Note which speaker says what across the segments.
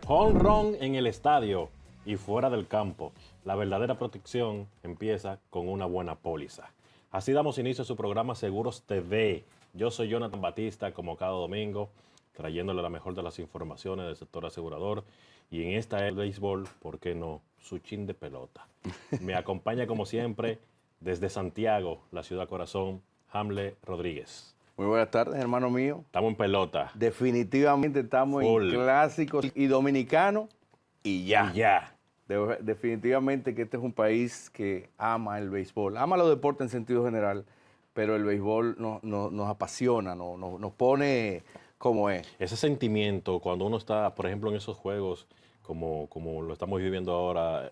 Speaker 1: Home run en el estadio y fuera del campo. La verdadera protección empieza con una buena póliza. Así damos inicio a su programa Seguros TV. Yo soy Jonathan Batista, como cada domingo, trayéndole la mejor de las informaciones del sector asegurador. Y en esta el béisbol, ¿por qué no? Su chin de pelota. Me acompaña como siempre desde Santiago, la ciudad corazón, Hamle Rodríguez.
Speaker 2: Muy buenas tardes, hermano mío.
Speaker 1: Estamos en pelota.
Speaker 2: Definitivamente estamos
Speaker 1: Full.
Speaker 2: en clásicos y dominicanos y ya.
Speaker 1: Y ya.
Speaker 2: Definitivamente que este es un país que ama el béisbol, ama los deportes en sentido general, pero el béisbol nos apasiona, nos pone como es.
Speaker 1: Ese sentimiento, cuando uno está, por ejemplo, en esos juegos, como lo estamos viviendo ahora,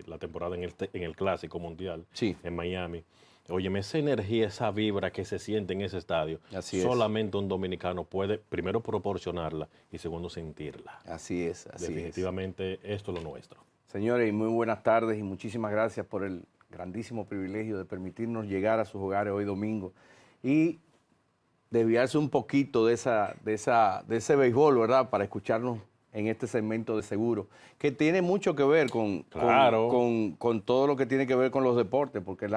Speaker 1: la temporada en el Clásico Mundial,
Speaker 2: Sí.
Speaker 1: en Miami. Óyeme, esa energía, esa vibra que se siente en ese estadio,
Speaker 2: Así
Speaker 1: solamente un dominicano puede, primero, proporcionarla y segundo, sentirla.
Speaker 2: Así es.
Speaker 1: Definitivamente, esto es lo nuestro.
Speaker 2: Señores, y muy buenas tardes y muchísimas gracias por el grandísimo privilegio de permitirnos llegar a sus hogares hoy domingo y desviarse un poquito de ese béisbol, ¿verdad? Para escucharnos en este segmento de seguro, que tiene mucho que ver con todo lo que tiene que ver con los deportes, porque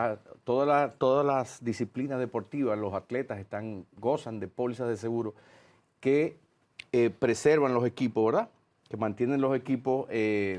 Speaker 2: todas las disciplinas deportivas, los atletas gozan de pólizas de seguro que preservan los equipos, ¿verdad? Que mantienen los equipos,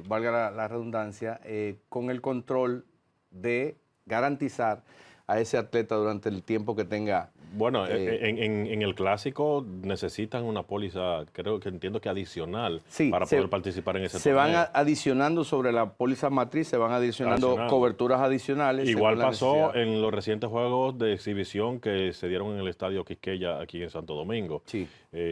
Speaker 2: valga la redundancia, con el control de garantizar a ese atleta durante el tiempo que tenga.
Speaker 1: Bueno, en el Clásico necesitan una póliza, entiendo que adicional,
Speaker 2: Sí,
Speaker 1: para poder participar en ese
Speaker 2: se
Speaker 1: torneo.
Speaker 2: van adicionando sobre la póliza matriz, se van adicionando coberturas adicionales.
Speaker 1: Igual pasó en los recientes juegos de exhibición que se dieron en el Estadio Quisqueya aquí en Santo Domingo.
Speaker 2: Sí.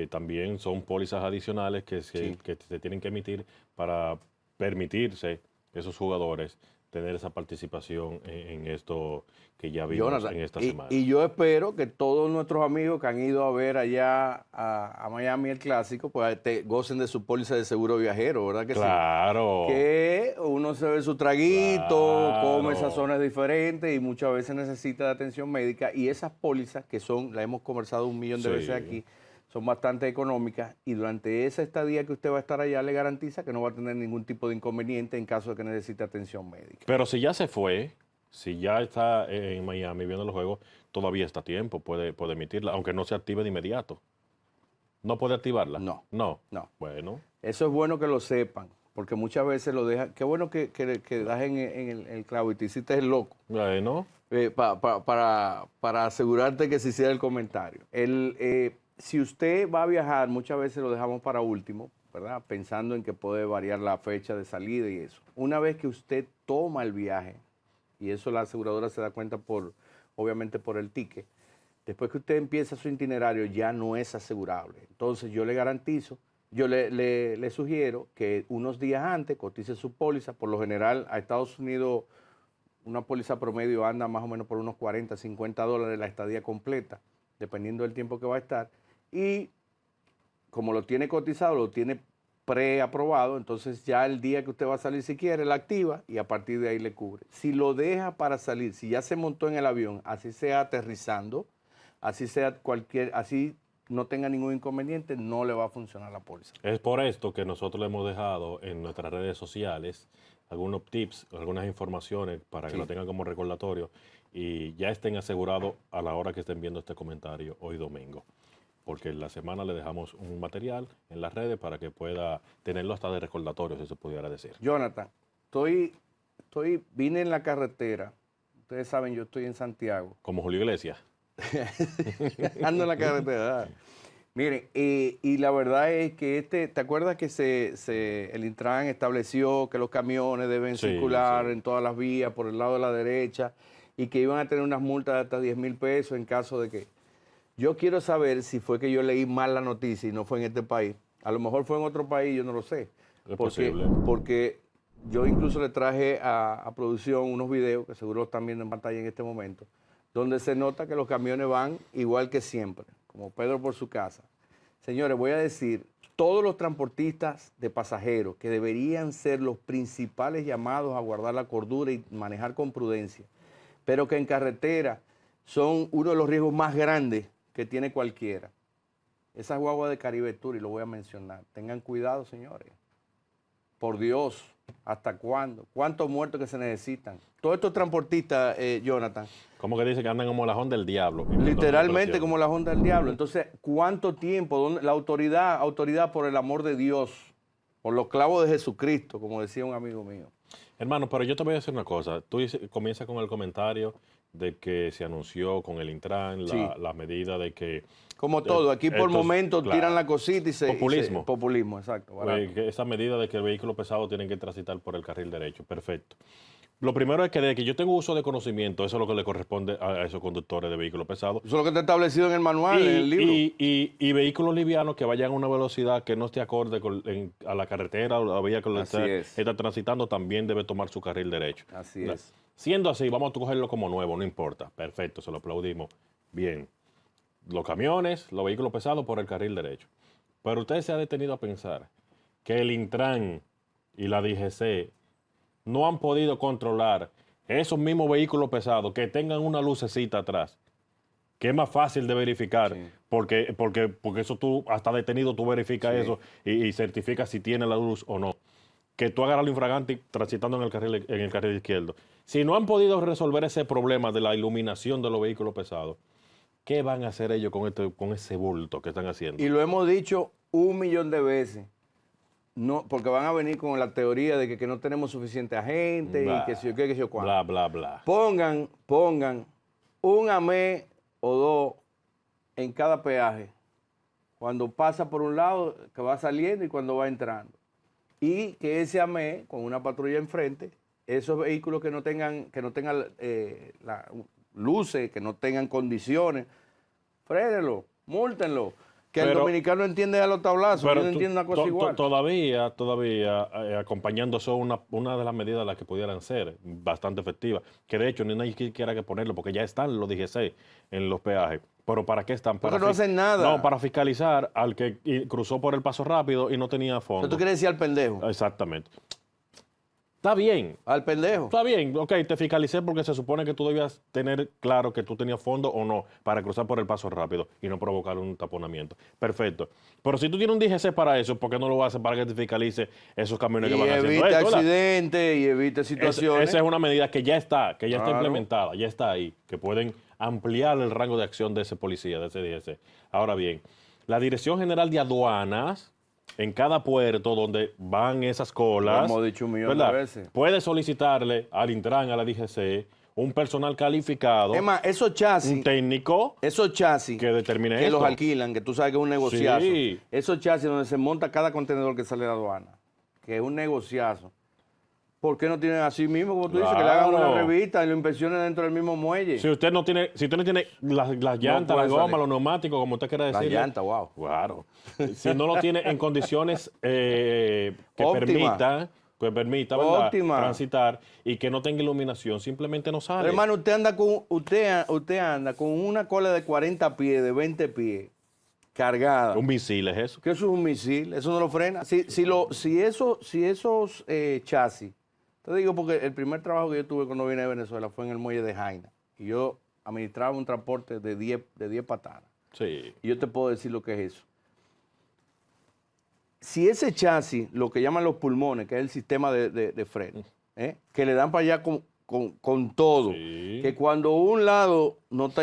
Speaker 1: También son pólizas adicionales que se tienen que emitir para permitirse esos jugadores tener esa participación en esto que ya vimos,
Speaker 2: Jonathan,
Speaker 1: en esta semana.
Speaker 2: Y yo espero que todos nuestros amigos que han ido a ver allá a Miami el Clásico, pues gocen de su póliza de seguro viajero, ¿verdad que
Speaker 1: Claro.
Speaker 2: sí? Que uno se ve su traguito,
Speaker 1: Claro.
Speaker 2: come sazones diferentes y muchas veces necesita de atención médica. Y esas pólizas, que la hemos conversado 1.000.000 de veces aquí, son bastante económicas y durante esa estadía que usted va a estar allá le garantiza que no va a tener ningún tipo de inconveniente en caso de que necesite atención médica.
Speaker 1: Pero si ya se fue, si ya está en Miami viendo los juegos, todavía está a tiempo, puede emitirla, aunque no se active de inmediato. ¿No puede activarla?
Speaker 2: No.
Speaker 1: Bueno.
Speaker 2: Eso es bueno que lo sepan, porque muchas veces lo dejan. Qué bueno que das en el clavo y te hiciste el loco.
Speaker 1: Bueno.
Speaker 2: Para asegurarte que se hiciera el comentario. Si usted va a viajar, muchas veces lo dejamos para último, ¿verdad? Pensando en que puede variar la fecha de salida y eso. Una vez que usted toma el viaje, y eso la aseguradora se da cuenta obviamente por el ticket, después que usted empieza su itinerario ya no es asegurable. Entonces yo le garantizo, yo le sugiero que unos días antes cotice su póliza. Por lo general a Estados Unidos una póliza promedio anda más o menos por unos $40, $50 la estadía completa, dependiendo del tiempo que va a estar. Y como lo tiene cotizado, lo tiene preaprobado, entonces ya el día que usted va a salir, si quiere, la activa y a partir de ahí le cubre. Si lo deja para salir, si ya se montó en el avión, así sea aterrizando, así no tenga ningún inconveniente, no le va a funcionar la póliza.
Speaker 1: Es por esto que nosotros le hemos dejado en nuestras redes sociales algunos tips, algunas informaciones para que lo tengan como recordatorio y ya estén asegurados a la hora que estén viendo este comentario hoy domingo. Porque en la semana le dejamos un material en las redes para que pueda tenerlo hasta de recordatorio, si se pudiera decir.
Speaker 2: Jonathan, vine en la carretera. Ustedes saben, yo estoy en Santiago.
Speaker 1: Como Julio Iglesias.
Speaker 2: Ando en la carretera. Miren, y la verdad es que ¿te acuerdas que el Intran estableció que los camiones deben circular en todas las vías por el lado de la derecha y que iban a tener unas multas de hasta 10,000 pesos en caso de que... Yo quiero saber si fue que yo leí mal la noticia y no fue en este país. A lo mejor fue en otro país, yo no lo sé.
Speaker 1: Es posible.
Speaker 2: Porque yo incluso le traje a producción unos videos, que seguro están viendo en pantalla en este momento, donde se nota que los camiones van igual que siempre, como Pedro por su casa. Señores, voy a decir, todos los transportistas de pasajeros, que deberían ser los principales llamados a guardar la cordura y manejar con prudencia, pero que en carretera son uno de los riesgos más grandes que tiene cualquiera. Esas guaguas de Caribe Tour, y lo voy a mencionar. Tengan cuidado, señores. Por Dios, ¿hasta cuándo? ¿Cuántos muertos que se necesitan? Todos estos transportistas, Jonathan,
Speaker 1: Como que dice que andan como la Honda del diablo.
Speaker 2: literalmente como la Honda del Diablo. Entonces, ¿cuánto tiempo? ¿Dónde? La autoridad por el amor de Dios, por los clavos de Jesucristo, como decía un amigo mío.
Speaker 1: Hermano, pero yo te voy a decir una cosa. Tú comienzas con el comentario de que se anunció con el Intran
Speaker 2: Sí.
Speaker 1: la medida de que
Speaker 2: Como todo, aquí por momentos
Speaker 1: claro.
Speaker 2: tiran la cosita y se...
Speaker 1: Populismo.
Speaker 2: Populismo, exacto. barato.
Speaker 1: que esa medida de que el vehículo pesado tiene que transitar por el carril derecho. Perfecto. Lo primero es que de que yo tengo uso de conocimiento, eso es lo que le corresponde a esos conductores de vehículos pesados.
Speaker 2: Eso es lo que está establecido en el manual, en el libro.
Speaker 1: Y vehículos livianos que vayan a una velocidad que no esté acorde a la carretera o la vía que lo
Speaker 2: Así
Speaker 1: está transitando, también debe tomar su carril derecho.
Speaker 2: Así es.
Speaker 1: Siendo así, vamos a cogerlo como nuevo, no importa. Perfecto, se lo aplaudimos. Bien. Los camiones, los vehículos pesados por el carril derecho. Pero usted se ha detenido a pensar que el Intran y la DGC no han podido controlar esos mismos vehículos pesados que tengan una lucecita atrás, que es más fácil de verificar,
Speaker 2: Sí.
Speaker 1: porque eso tú, hasta detenido, tú verificas
Speaker 2: Sí.
Speaker 1: eso y certificas si tiene la luz o no. Que tú agarras lo infragante transitando en el carril izquierdo. Si no han podido resolver ese problema de la iluminación de los vehículos pesados, ¿qué van a hacer ellos con ese bulto que están haciendo?
Speaker 2: Y lo hemos dicho 1.000.000 de veces. No, porque van a venir con la teoría de que no tenemos suficiente agente
Speaker 1: Bla,
Speaker 2: y que si yo qué, que si yo cuánto.
Speaker 1: bla, bla, bla.
Speaker 2: Pongan un AME o dos en cada peaje. Cuando pasa por un lado, que va saliendo y cuando va entrando. Y que ese AME, con una patrulla enfrente, esos vehículos que no tengan luces, que no tengan condiciones, frénelo, múltenlo. Que el
Speaker 1: Pero-
Speaker 2: dominicano entiende a los tablazos, yo no entiendo una cosa igual.
Speaker 1: Todavía, acompañando eso, una de las medidas de las que pudieran ser bastante efectivas, que de hecho ni nadie quiera que ponerlo, porque ya están los DGC en los peajes. Pero ¿para qué están?
Speaker 2: Porque no hacen nada.
Speaker 1: No, para fiscalizar al que cruzó por el paso rápido y no tenía fondo.
Speaker 2: Entonces, ¿tú quieres decir al pendejo?
Speaker 1: Exactamente. Está bien.
Speaker 2: Al pendejo.
Speaker 1: Está bien, ok, te fiscalicé porque se supone que tú debías tener claro que tú tenías fondo o no para cruzar por el paso rápido y no provocar un taponamiento. Perfecto. Pero si tú tienes un DGC para eso, ¿por qué no lo haces para que te fiscalice esos camiones
Speaker 2: Y
Speaker 1: que van haciendo
Speaker 2: evite
Speaker 1: esto, ¿verdad?
Speaker 2: accidentes y evite situaciones.
Speaker 1: Esa es una medida que ya está
Speaker 2: Claro.
Speaker 1: implementada, ya está ahí, que pueden ampliar el rango de acción de ese policía, de ese DGC. Ahora bien, la Dirección General de Aduanas, en cada puerto donde van esas colas,
Speaker 2: Lo hemos dicho 1.000.000 de
Speaker 1: ¿verdad?
Speaker 2: veces.
Speaker 1: Puede solicitarle al Intran, a la DGC, un personal calificado,
Speaker 2: Es más, esos chasis,
Speaker 1: un técnico
Speaker 2: que
Speaker 1: determine
Speaker 2: los
Speaker 1: esto.
Speaker 2: alquilan, que tú sabes que es un negociazo.
Speaker 1: Sí.
Speaker 2: Esos chasis donde se monta cada contenedor que sale de la aduana, que es un negociazo. ¿Por qué no tienen así mismo, como tú dices, que le hagan una
Speaker 1: Claro.
Speaker 2: revista y lo inspeccionen dentro del mismo muelle?
Speaker 1: Si usted no tiene las llantas,
Speaker 2: puede
Speaker 1: la goma,
Speaker 2: salir.
Speaker 1: los neumáticos, como usted quiera
Speaker 2: La
Speaker 1: decir.
Speaker 2: llanta, wow.
Speaker 1: Claro. Si no lo tiene en condiciones que
Speaker 2: Óptima.
Speaker 1: permita, ¿verdad?
Speaker 2: Óptima.
Speaker 1: Transitar y que no tenga iluminación, simplemente no sale.
Speaker 2: Pero, hermano, usted anda con una cola de 40 pies, de 20 pies, cargada.
Speaker 1: Un misil es eso.
Speaker 2: Que eso es un misil, eso no lo frena. Si esos chasis, te digo porque el primer trabajo que yo tuve cuando vine de Venezuela fue en el muelle de Jaina. Y yo administraba un transporte de 10 patanas.
Speaker 1: Sí.
Speaker 2: Y yo te puedo decir lo que es eso. Si ese chasis, lo que llaman los pulmones, que es el sistema de freno, que le dan para allá con todo,
Speaker 1: Sí.
Speaker 2: que cuando un lado no está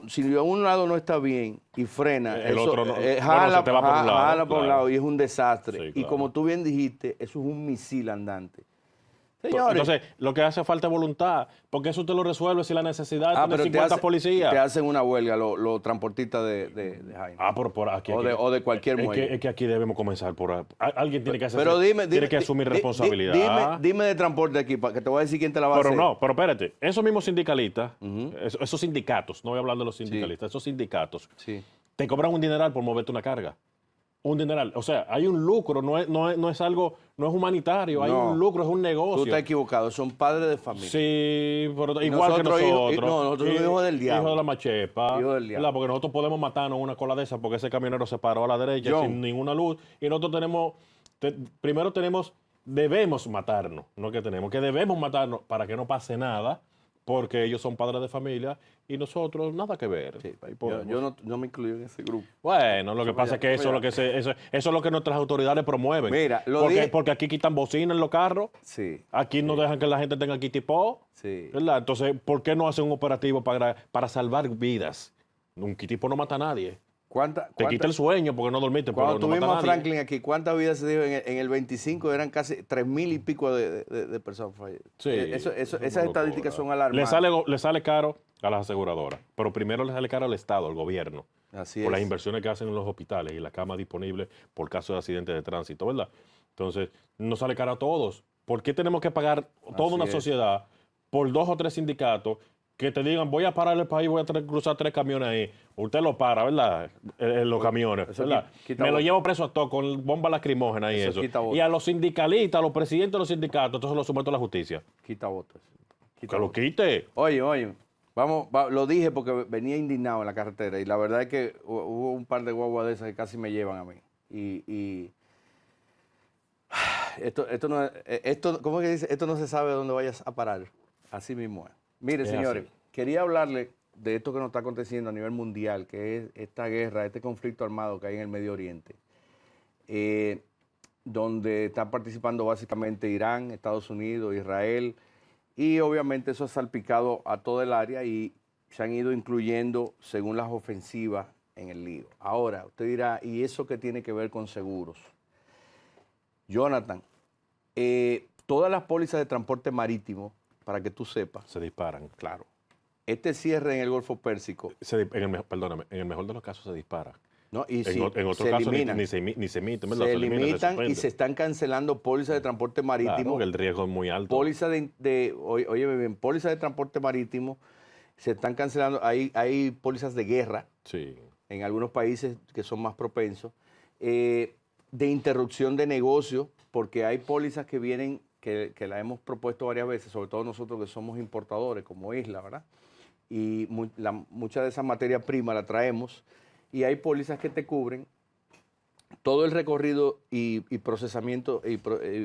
Speaker 2: si un lado no está bien y frena,
Speaker 1: El
Speaker 2: eso,
Speaker 1: otro no. Bueno,
Speaker 2: jala,
Speaker 1: se te va por un lado,
Speaker 2: jala por un
Speaker 1: claro.
Speaker 2: lado y es un desastre.
Speaker 1: Sí,
Speaker 2: Y
Speaker 1: claro.
Speaker 2: como tú bien dijiste, eso es un misil andante. Señores,
Speaker 1: Entonces, lo que hace falta es voluntad, porque eso usted lo resuelve si la necesidad es tener
Speaker 2: pero
Speaker 1: 50 policías.
Speaker 2: te hacen una huelga los transportistas de Jaina.
Speaker 1: Por aquí.
Speaker 2: O de cualquier
Speaker 1: es
Speaker 2: muelle.
Speaker 1: que, es que aquí debemos comenzar por... Alguien tiene que hacer...
Speaker 2: Pero
Speaker 1: tiene que asumir responsabilidad.
Speaker 2: Dime de transporte aquí, para que te voy a decir quién te la va a
Speaker 1: Pero
Speaker 2: hacer.
Speaker 1: no, pero espérate, esos mismos sindicalistas, esos sindicatos, no voy a hablar de los sindicalistas, esos sindicatos,
Speaker 2: Sí.
Speaker 1: te cobran un dineral por moverte una carga. Un dineral. O sea, hay un lucro, no es algo, no es humanitario, hay
Speaker 2: No.
Speaker 1: un lucro, es un
Speaker 2: Tú
Speaker 1: negocio.
Speaker 2: estás equivocado, son padres de familia.
Speaker 1: Sí, pero
Speaker 2: Y
Speaker 1: igual que
Speaker 2: nosotros
Speaker 1: nosotros.
Speaker 2: nosotros somos hijos del diablo.
Speaker 1: Hijos de la machepa.
Speaker 2: Hijos del diablo.
Speaker 1: ¿Verdad? Porque nosotros podemos matarnos una cola de esa porque ese camionero se paró a la derecha
Speaker 2: John.
Speaker 1: sin ninguna luz. Y nosotros primero debemos matarnos, no que debemos matarnos para que no pase nada. porque ellos son padres de familia y nosotros nada que ver.
Speaker 2: Sí,
Speaker 1: Ahí
Speaker 2: yo
Speaker 1: podemos.
Speaker 2: no me incluyo en ese grupo.
Speaker 1: Bueno, lo que pasa es que eso es lo que nuestras autoridades promueven.
Speaker 2: Mira,
Speaker 1: Porque aquí quitan bocina en los carros,
Speaker 2: Sí,
Speaker 1: aquí no dejan que la gente tenga kitipó,
Speaker 2: sí.
Speaker 1: ¿verdad? Entonces, ¿por qué no hacen un operativo para salvar vidas? Un kitipo no mata a nadie. Te quita el sueño porque no dormiste,
Speaker 2: Cuando
Speaker 1: pero no mata
Speaker 2: tuvimos
Speaker 1: a
Speaker 2: a
Speaker 1: nadie.
Speaker 2: Franklin aquí, ¿cuántas vidas se dio en el 25? Eran casi 3,000 y pico de personas fallecidas.
Speaker 1: Sí,
Speaker 2: Esas
Speaker 1: es una
Speaker 2: estadísticas
Speaker 1: locura.
Speaker 2: son alarmantes.
Speaker 1: Le sale caro a las aseguradoras, pero primero le sale caro al Estado, al gobierno,
Speaker 2: Así
Speaker 1: por las
Speaker 2: es.
Speaker 1: inversiones que hacen en los hospitales y la cama disponible por caso de accidentes de tránsito, ¿verdad? Entonces, no sale caro a todos. ¿Por qué tenemos que pagar toda
Speaker 2: Así
Speaker 1: una
Speaker 2: es.
Speaker 1: sociedad por 2 o 3 sindicatos que te digan, voy a parar el país, voy a cruzar 3 camiones ahí? Usted lo para, ¿verdad? En los camiones,
Speaker 2: eso
Speaker 1: ¿verdad?
Speaker 2: quita
Speaker 1: Me lo
Speaker 2: votos.
Speaker 1: llevo preso a todo con bomba lacrimógena y
Speaker 2: Eso
Speaker 1: eso.
Speaker 2: quita votos.
Speaker 1: Y a los sindicalistas, a los presidentes de los sindicatos, entonces los someto a la justicia.
Speaker 2: Quita votos.
Speaker 1: Que lo quite.
Speaker 2: Oye, lo dije porque venía indignado en la carretera y la verdad es que hubo un par de guaguas de esas que casi me llevan a mí. Y esto no, ¿cómo es que dice? Esto no se sabe dónde vayas a parar. Así mismo es. Mire,
Speaker 1: Es
Speaker 2: señores,
Speaker 1: así.
Speaker 2: quería hablarle de esto que nos está aconteciendo a nivel mundial, que es esta guerra, este conflicto armado que hay en el Medio Oriente, donde están participando básicamente Irán, Estados Unidos, Israel, y obviamente eso ha salpicado a todo el área y se han ido incluyendo según las ofensivas en el lío. Ahora, usted dirá, ¿y eso qué tiene que ver con seguros? Jonathan, todas las pólizas de transporte marítimo, para que tú sepas,
Speaker 1: Se disparan.
Speaker 2: claro, este cierre en el Golfo Pérsico,
Speaker 1: Perdóname, en el mejor de los casos se dispara.
Speaker 2: ¿no? Y
Speaker 1: En otro
Speaker 2: se
Speaker 1: caso
Speaker 2: eliminan,
Speaker 1: ni se emite, ¿verdad?
Speaker 2: se
Speaker 1: elimina,
Speaker 2: limitan y
Speaker 1: suspende.
Speaker 2: se están cancelando pólizas de transporte
Speaker 1: Claro,
Speaker 2: marítimo.
Speaker 1: porque el riesgo es muy alto.
Speaker 2: Póliza óyeme bien, pólizas de transporte marítimo se están cancelando. Hay pólizas de guerra
Speaker 1: Sí.
Speaker 2: en algunos países que son más propensos, de interrupción de negocio, porque hay pólizas que vienen, que la hemos propuesto varias veces, sobre todo nosotros que somos importadores como isla, ¿verdad? Y mucha de esa materia prima la traemos, y hay pólizas que te cubren todo el recorrido y procesamiento y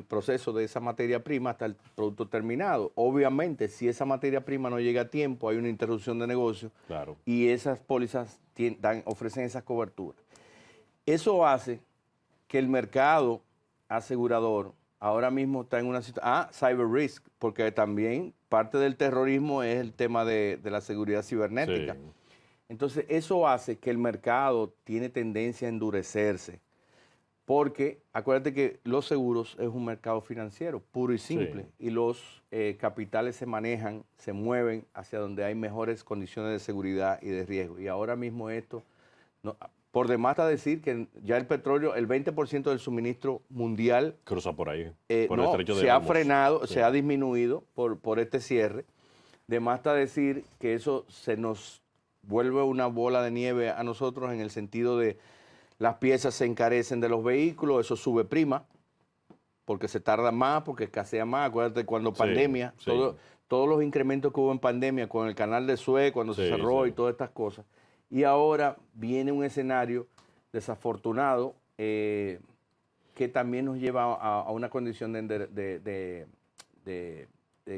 Speaker 2: proceso de esa materia prima hasta el producto terminado. Obviamente, si esa materia prima no llega a tiempo, hay una interrupción de negocio,
Speaker 1: Claro.
Speaker 2: y esas pólizas ofrecen esas coberturas. Eso hace que el mercado asegurador ahora mismo está en una situación, cyber risk, porque también parte del terrorismo es el tema de la seguridad cibernética.
Speaker 1: Sí.
Speaker 2: Entonces, eso hace que el mercado tiene tendencia a endurecerse. Porque acuérdate que los seguros es un mercado financiero puro y simple,
Speaker 1: Sí.
Speaker 2: y los capitales se manejan, se mueven hacia donde hay mejores condiciones de seguridad y de riesgo. Y ahora mismo esto, por demás está decir que ya el petróleo, el 20% del suministro mundial
Speaker 1: Cruza por ahí. Por el
Speaker 2: no,
Speaker 1: estrecho de
Speaker 2: se ha
Speaker 1: Hormuz.
Speaker 2: frenado,
Speaker 1: Sí.
Speaker 2: se ha disminuido por este cierre. De más está decir que eso se nos vuelve una bola de nieve a nosotros en el sentido de las piezas se encarecen de los vehículos, eso sube prima, porque se tarda más, porque escasea más. Acuérdate cuando
Speaker 1: Sí,
Speaker 2: pandemia,
Speaker 1: sí.
Speaker 2: todos los incrementos que hubo en pandemia con el canal de Suez, cuando se
Speaker 1: Sí,
Speaker 2: cerró
Speaker 1: sí.
Speaker 2: y todas estas cosas. Y ahora viene un escenario desafortunado que también nos lleva a una condición de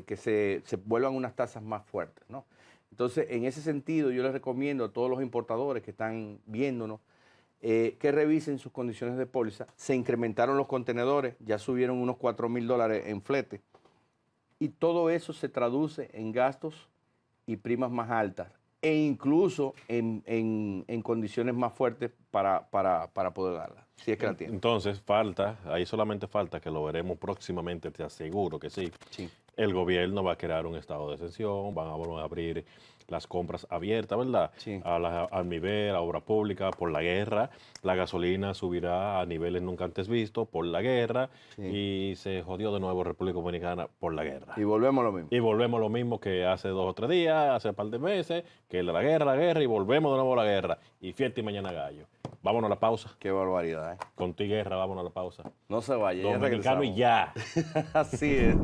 Speaker 2: que se vuelvan unas tasas más fuertes, ¿no? Entonces, en ese sentido, yo les recomiendo a todos los importadores que están viéndonos que revisen sus condiciones de póliza. Se incrementaron los contenedores, ya subieron unos $4,000 en flete. Y todo eso se traduce en gastos y primas más altas, e incluso en condiciones más fuertes para poder darlas, si es que la tienen.
Speaker 1: Entonces, ahí solamente falta, que lo veremos próximamente, te aseguro que sí.
Speaker 2: Sí.
Speaker 1: El gobierno va a crear un estado de excepción, van a abrir las compras abiertas, ¿verdad?
Speaker 2: Sí.
Speaker 1: Al nivel, a obra pública, por la guerra. La gasolina subirá a niveles nunca antes vistos por la guerra.
Speaker 2: Sí.
Speaker 1: Y se jodió de nuevo República Dominicana por la guerra.
Speaker 2: Y volvemos a lo mismo.
Speaker 1: Y volvemos a lo mismo que hace 2 o 3 días, hace un par de meses, que la guerra, y volvemos de nuevo a la guerra. Y fiesta y mañana gallo. Vámonos a la pausa.
Speaker 2: Qué barbaridad, ¿eh?
Speaker 1: Con tu guerra, vámonos a la pausa.
Speaker 2: No se vaya, ya
Speaker 1: Dominicano y ya.
Speaker 2: Así es.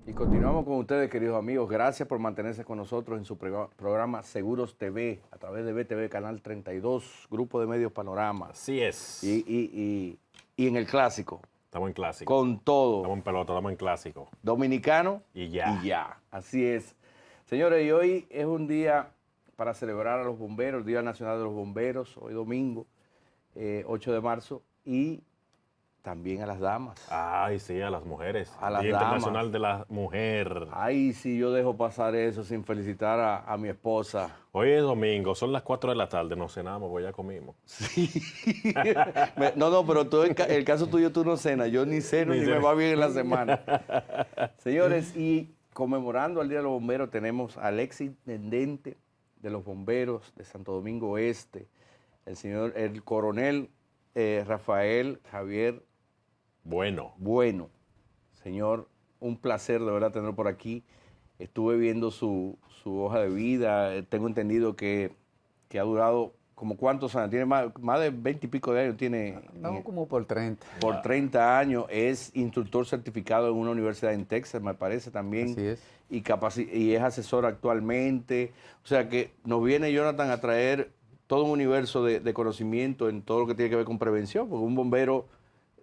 Speaker 2: Y continuamos con ustedes, queridos amigos. Gracias por mantenerse con nosotros en su programa Seguros TV, a través de BTV Canal 32, Grupo de Medios Panorama.
Speaker 1: Así es.
Speaker 2: Y en el Clásico.
Speaker 1: Estamos en clásico.
Speaker 2: Con todo.
Speaker 1: Estamos en pelota, estamos en clásico.
Speaker 2: Dominicano.
Speaker 1: Y ya.
Speaker 2: Y ya. Así es. Señores, y hoy es un día para celebrar a los bomberos, el Día Nacional de los Bomberos, hoy domingo, 8 de marzo, y también a las damas.
Speaker 1: Ay, sí, a las mujeres.
Speaker 2: A las
Speaker 1: Día
Speaker 2: damas.
Speaker 1: Internacional de la Mujer.
Speaker 2: Ay, sí, yo dejo pasar eso sin felicitar a mi esposa.
Speaker 1: Hoy es domingo, son las 4 de la tarde, nos cenamos, pues ya comimos.
Speaker 2: Sí. No, pero tú, el caso tuyo, tú no cenas. Yo ni ceno ni me va bien en la semana. Señores, y conmemorando al Día de los Bomberos, tenemos al ex intendente de los bomberos de Santo Domingo Oeste, el coronel Rafael Javier
Speaker 1: Bueno.
Speaker 2: Señor, un placer de verdad tenerlo por aquí. Estuve viendo su hoja de vida. Tengo entendido que ha durado como cuántos años. Tiene más de 20 y pico de años.
Speaker 3: No, como por 30.
Speaker 2: Por 30 años. Es instructor certificado en una universidad en Texas, me parece también.
Speaker 3: Así es.
Speaker 2: Y es asesor actualmente. O sea que nos viene Jonathan a traer todo un universo de conocimiento en todo lo que tiene que ver con prevención, porque un bombero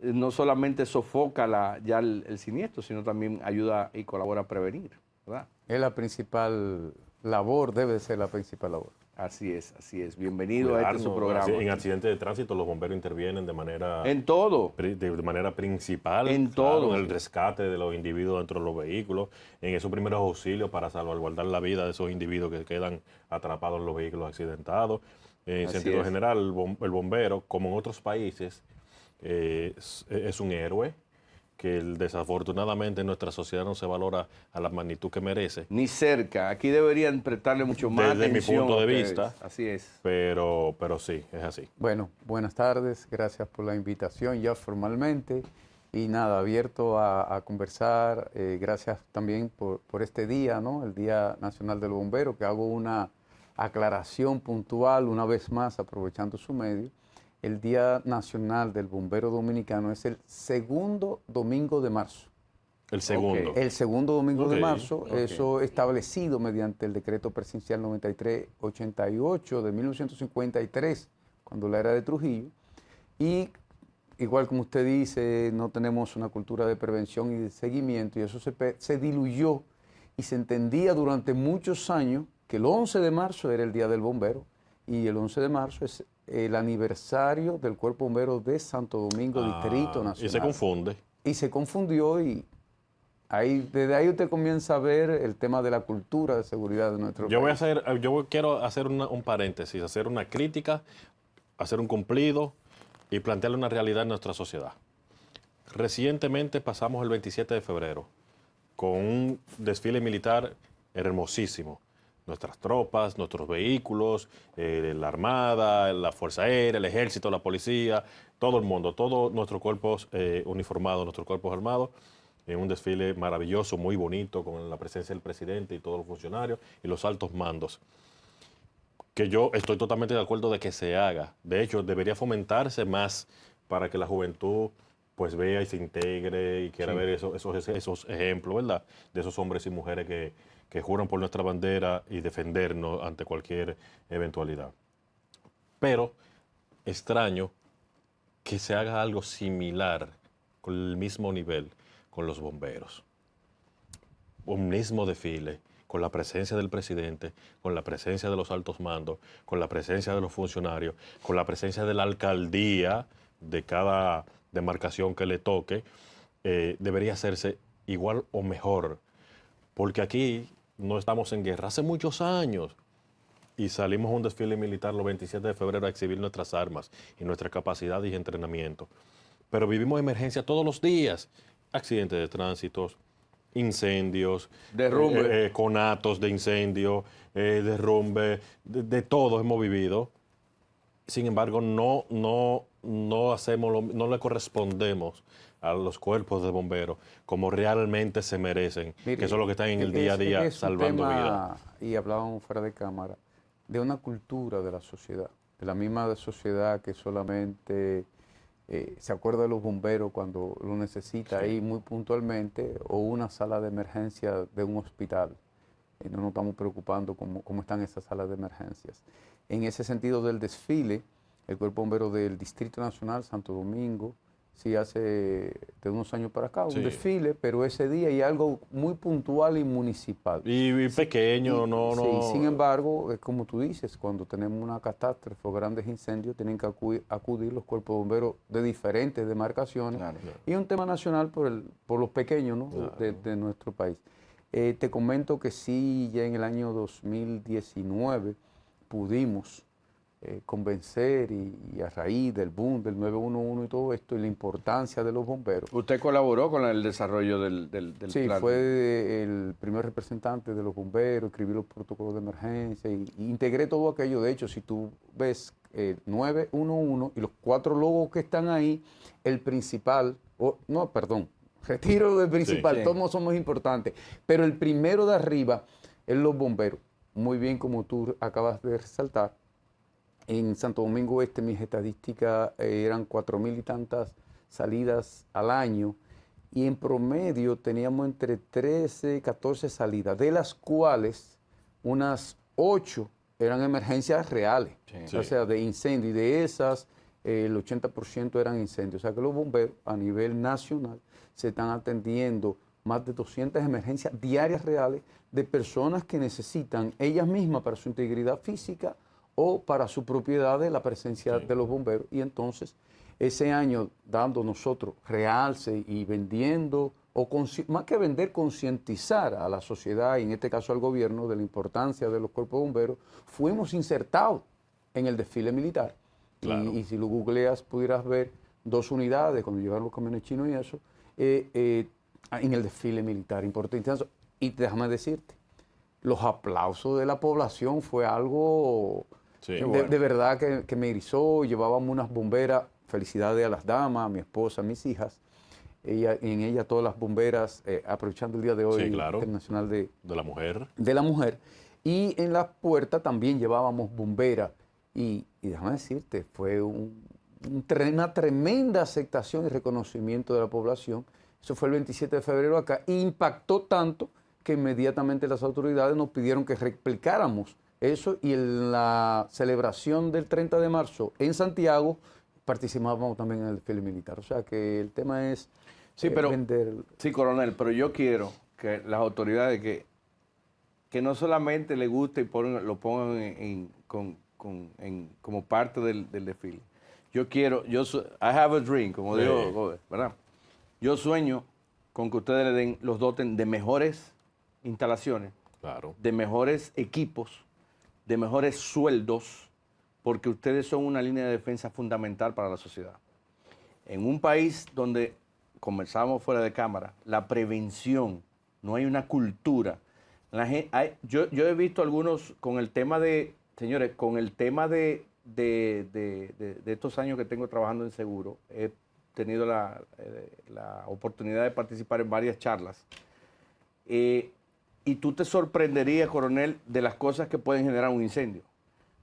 Speaker 2: no solamente sofoca ya el siniestro, sino también ayuda y colabora a prevenir, ¿verdad?
Speaker 3: Es la principal labor, debe ser la principal labor.
Speaker 2: Así es, así es. Bienvenido a su programa.
Speaker 1: En accidentes de tránsito los bomberos intervienen de manera...
Speaker 2: En todo.
Speaker 1: De manera principal.
Speaker 2: En
Speaker 1: claro,
Speaker 2: todo.
Speaker 1: en el rescate de los individuos dentro de los vehículos, en esos primeros auxilios para salvaguardar la vida de esos individuos que quedan atrapados en los vehículos accidentados. En sentido general, el bombero, como en otros países, es un héroe que desafortunadamente en nuestra sociedad no se valora a la magnitud que merece.
Speaker 2: Ni cerca. Aquí deberían prestarle mucho más atención.
Speaker 1: Desde mi punto de vista.
Speaker 2: Así es.
Speaker 1: Pero sí, es así.
Speaker 3: Bueno, buenas tardes, gracias por la invitación ya formalmente. Y nada, abierto a conversar. Gracias también por este día, ¿no? El Día Nacional del Bombero, que hago una aclaración puntual una vez más, aprovechando su medio. El Día Nacional del Bombero Dominicano es el segundo domingo de marzo.
Speaker 1: El segundo.
Speaker 3: El segundo domingo de marzo,
Speaker 2: ok.
Speaker 3: eso establecido mediante el decreto presidencial 9388 de 1953, cuando la era de Trujillo. Y igual como usted dice, no tenemos una cultura de prevención y de seguimiento, y eso se diluyó y se entendía durante muchos años que el 11 de marzo era el Día del Bombero, y el 11 de marzo es el aniversario del Cuerpo Bombero de Santo Domingo, Distrito Nacional.
Speaker 1: Y se confunde.
Speaker 3: Y se confundió, y desde ahí usted comienza a ver el tema de la cultura de seguridad de nuestro país.
Speaker 1: Quiero hacer un paréntesis, hacer una crítica, hacer un cumplido y plantearle una realidad en nuestra sociedad. Recientemente pasamos el 27 de febrero con un desfile militar hermosísimo. Nuestras tropas, nuestros vehículos, la Armada, la Fuerza Aérea, el Ejército, la Policía, todo el mundo, todos nuestros cuerpos uniformados, nuestros cuerpos armados, en un desfile maravilloso, muy bonito, con la presencia del presidente y todos los funcionarios y los altos mandos. Que yo estoy totalmente de acuerdo de que se haga. De hecho, debería fomentarse más para que la juventud pues vea y se integre y quiera ver esos ejemplos, ¿verdad? De esos hombres y mujeres que juran por nuestra bandera y defendernos ante cualquier eventualidad. Pero extraño que se haga algo similar, con el mismo nivel, con los bomberos. Un mismo desfile, con la presencia del presidente, con la presencia de los altos mandos, con la presencia de los funcionarios, con la presencia de la alcaldía de cada demarcación que le toque, debería hacerse igual o mejor, porque aquí no estamos en guerra hace muchos años y salimos a un desfile militar los 27 de febrero a exhibir nuestras armas y nuestra capacidad y entrenamiento, pero vivimos emergencia todos los días, accidentes de tránsito, incendios,
Speaker 2: derrumbe,
Speaker 1: conatos de incendio, derrumbe, de todo hemos vivido. Sin embargo, no le correspondemos a los cuerpos de bomberos como realmente se merecen,
Speaker 3: Mire,
Speaker 1: que son los que están en el día a día
Speaker 3: es un
Speaker 1: salvando
Speaker 3: tema,
Speaker 1: vidas.
Speaker 3: y hablábamos fuera de cámara, de una cultura de la sociedad, de la misma sociedad que solamente se acuerda de los bomberos cuando lo necesita ahí muy puntualmente, o una sala de emergencia de un hospital. No nos estamos preocupando cómo están esas salas de emergencias. En ese sentido del desfile, el Cuerpo Bombero del Distrito Nacional, Santo Domingo, sí hace de unos años para acá un desfile, pero ese día hay algo muy puntual y municipal.
Speaker 1: Y pequeño, no.
Speaker 3: Sí, sin embargo, es como tú dices, cuando tenemos una catástrofe o grandes incendios, tienen que acudir los cuerpos bomberos de diferentes demarcaciones.
Speaker 2: Claro.
Speaker 3: Y es un tema nacional por los pequeños, ¿no?
Speaker 1: Claro.
Speaker 3: de nuestro país. Te comento que sí, ya en el año 2019 pudimos convencer y a raíz del boom del 911 y todo esto, y la importancia de los bomberos.
Speaker 2: ¿Usted colaboró con el desarrollo del
Speaker 3: Sí,
Speaker 2: plan?
Speaker 3: fue el primer representante de los bomberos, escribí los protocolos de emergencia y integré todo aquello. De hecho, si tú ves 911 y los 4 logos que están ahí, el principal, retiro del principal,
Speaker 2: Sí.
Speaker 3: todos somos importantes, pero el primero de arriba es los bomberos. Muy bien, como tú acabas de resaltar, en Santo Domingo Este mis estadísticas eran 4.000 y tantas salidas al año, y en promedio teníamos entre 13 y 14 salidas, de las cuales unas 8 eran emergencias reales,
Speaker 2: Sí.
Speaker 3: o sea, de incendio, y de esas el 80% eran incendios. O sea que los bomberos a nivel nacional se están atendiendo más de 200 emergencias diarias reales de personas que necesitan ellas mismas para su integridad física o para su propiedad de la presencia de los bomberos. Y entonces, ese año, dando nosotros realce y vendiendo, más que vender, concientizar a la sociedad, y en este caso al gobierno, de la importancia de los cuerpos de bomberos, fuimos insertados en el desfile militar.
Speaker 1: Claro.
Speaker 3: Y si lo googleas, pudieras ver 2 unidades, cuando llegaron los camiones chinos y eso, en el desfile militar. Importante. Y déjame decirte, los aplausos de la población fue algo
Speaker 1: Sí.
Speaker 3: de verdad que me erizó. Llevábamos unas bomberas, felicidades a las damas, a mi esposa, a mis hijas, en ella todas las bomberas, aprovechando el día de hoy
Speaker 1: Sí, claro.
Speaker 3: internacional
Speaker 1: De la mujer.
Speaker 3: de la mujer. Y en la puerta también llevábamos bomberas. Y déjame decirte, fue una tremenda aceptación y reconocimiento de la población. Eso fue el 27 de febrero acá. E impactó tanto que inmediatamente las autoridades nos pidieron que replicáramos eso, y en la celebración del 30 de marzo en Santiago participábamos también en el desfile militar. O sea que el tema es vender.
Speaker 2: Sí, coronel, pero yo quiero que las autoridades que no solamente le guste y lo pongan como parte del desfile. I have a dream, como
Speaker 1: Sí.
Speaker 2: digo, Gómez, ¿verdad? Yo sueño con que ustedes los doten de mejores instalaciones,
Speaker 1: Claro.
Speaker 2: de mejores equipos, de mejores sueldos, porque ustedes son una línea de defensa fundamental para la sociedad. En un país donde, conversábamos fuera de cámara, la prevención, no hay una cultura. Yo he visto algunos con el tema de, señores, con el tema de estos años que tengo trabajando en seguro, he tenido la oportunidad de participar en varias charlas. Y tú te sorprenderías, coronel, de las cosas que pueden generar un incendio.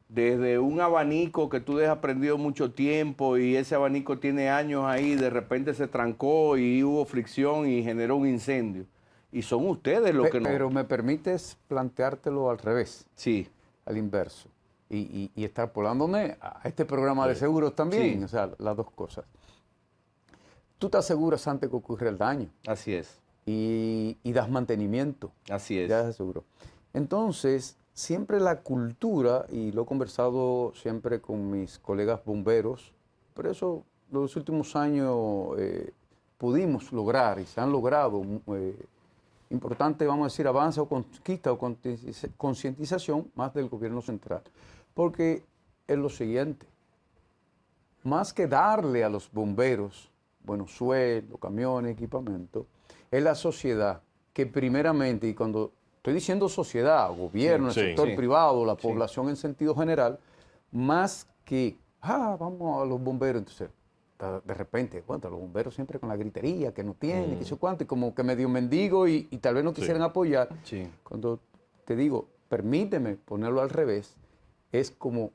Speaker 2: Desde un abanico que tú dejas prendido mucho tiempo y ese abanico tiene años ahí, de repente se trancó y hubo fricción y generó un incendio. Y son ustedes los que no.
Speaker 3: Pero me permites planteártelo al revés,
Speaker 2: Sí,
Speaker 3: al inverso, y extrapolándome a este programa de seguros también,
Speaker 2: Sí.
Speaker 3: o sea, las dos cosas. Tú te aseguras antes que ocurra el daño
Speaker 2: así es,
Speaker 3: y das mantenimiento.
Speaker 2: así es.
Speaker 3: Ya te aseguro. Entonces, siempre la cultura, y lo he conversado siempre con mis colegas bomberos, por eso los últimos años pudimos lograr y se han logrado importante, vamos a decir, avance o conquista o concientización más del gobierno central. Porque es lo siguiente, más que darle a los bomberos buenos sueldos, camiones, equipamiento, es la sociedad que primeramente, y cuando estoy diciendo sociedad, gobierno,
Speaker 1: Sí,
Speaker 3: el sector
Speaker 2: sí.
Speaker 3: privado, la población en sentido general, más que, vamos a los bomberos, entonces, de repente, bueno, los bomberos siempre con la gritería, que no tienen, que sé cuánto, y como que medio mendigo y tal vez no quisieran apoyar.
Speaker 2: Sí.
Speaker 3: Cuando te digo, permíteme ponerlo al revés, es como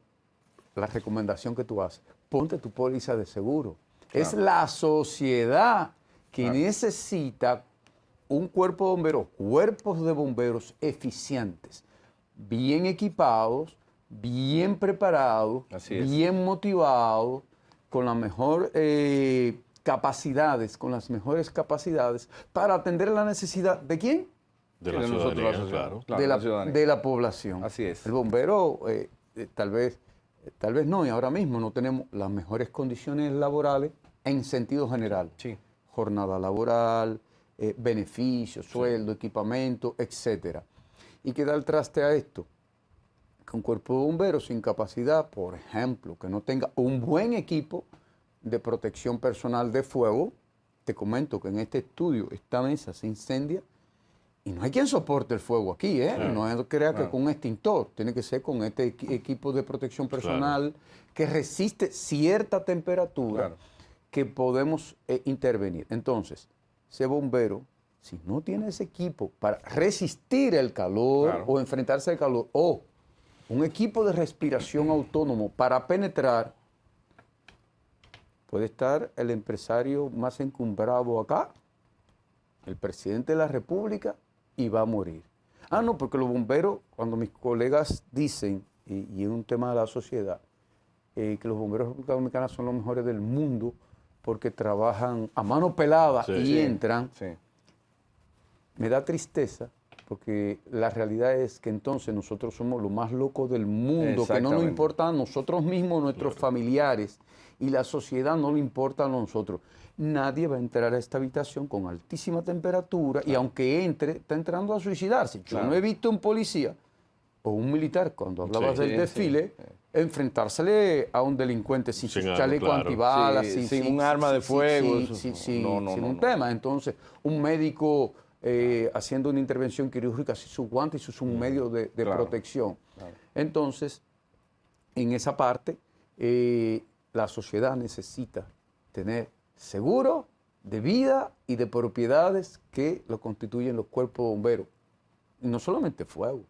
Speaker 3: la recomendación que tú haces. Ponte tu póliza de seguro. Es la sociedad que necesita un cuerpo de bomberos, cuerpos de bomberos eficientes, bien equipados, bien preparados,
Speaker 2: Así es.
Speaker 3: bien motivados, con las mejores capacidades, para atender la necesidad de quién?
Speaker 1: De la
Speaker 2: De nosotros,
Speaker 1: ciudadanía,
Speaker 2: la sociedad.
Speaker 1: claro.
Speaker 2: Claro, la ciudadanía.
Speaker 3: de la población.
Speaker 2: Así es.
Speaker 3: El bombero, tal vez no, y ahora mismo no tenemos las mejores condiciones laborales en sentido general.
Speaker 2: Sí.
Speaker 3: Jornada laboral, beneficios, sueldo, equipamiento, etcétera. ¿Y qué da el traste a esto? Que un cuerpo de bomberos sin capacidad, por ejemplo, que no tenga un buen equipo de protección personal de fuego, te comento que en este estudio esta mesa se incendia y no hay quien soporte el fuego aquí, ¿eh?
Speaker 1: Claro.
Speaker 3: No es crea que con un extintor, tiene que ser con este equipo de protección personal que resiste cierta temperatura
Speaker 2: Claro.
Speaker 3: que podemos intervenir. Entonces, ese bombero, si no tiene ese equipo para resistir el calor
Speaker 2: Claro.
Speaker 3: o enfrentarse al calor, o un equipo de respiración autónomo para penetrar, puede estar el empresario más encumbrado acá, el presidente de la República, y va a morir. Ah, no, porque los bomberos, cuando mis colegas dicen, y es un tema de la sociedad, que los bomberos de la República Dominicana son los mejores del mundo porque trabajan a mano pelada
Speaker 1: Sí.
Speaker 3: y
Speaker 1: Sí.
Speaker 3: entran,
Speaker 2: Sí.
Speaker 3: me da tristeza porque la realidad es que entonces nosotros somos lo más locos del mundo, que no nos
Speaker 2: Exactamente.
Speaker 3: importa a nosotros mismos, nuestros familiares, y la sociedad no le importa a nosotros. Nadie va a entrar a esta habitación con altísima temperatura y aunque entre, está entrando a suicidarse. Yo
Speaker 2: Claro.
Speaker 3: no he visto un policía o un militar, cuando hablabas
Speaker 1: Sí,
Speaker 3: del
Speaker 2: sí,
Speaker 3: desfile, enfrentársele a un delincuente sin
Speaker 1: Sin
Speaker 3: su
Speaker 1: algo,
Speaker 3: chaleco
Speaker 1: claro.
Speaker 3: antibalas,
Speaker 2: Sin un arma de fuego, eso-
Speaker 3: sin
Speaker 2: no,
Speaker 3: sin un
Speaker 2: no.
Speaker 3: tema. Entonces, un médico haciendo una intervención quirúrgica sin sus guantes y sus medios de
Speaker 2: Claro.
Speaker 3: protección.
Speaker 2: Claro.
Speaker 3: Entonces, en esa parte, la sociedad necesita tener seguro de vida y de propiedades que lo constituyen los cuerpos de bomberos. Y no solamente fuego,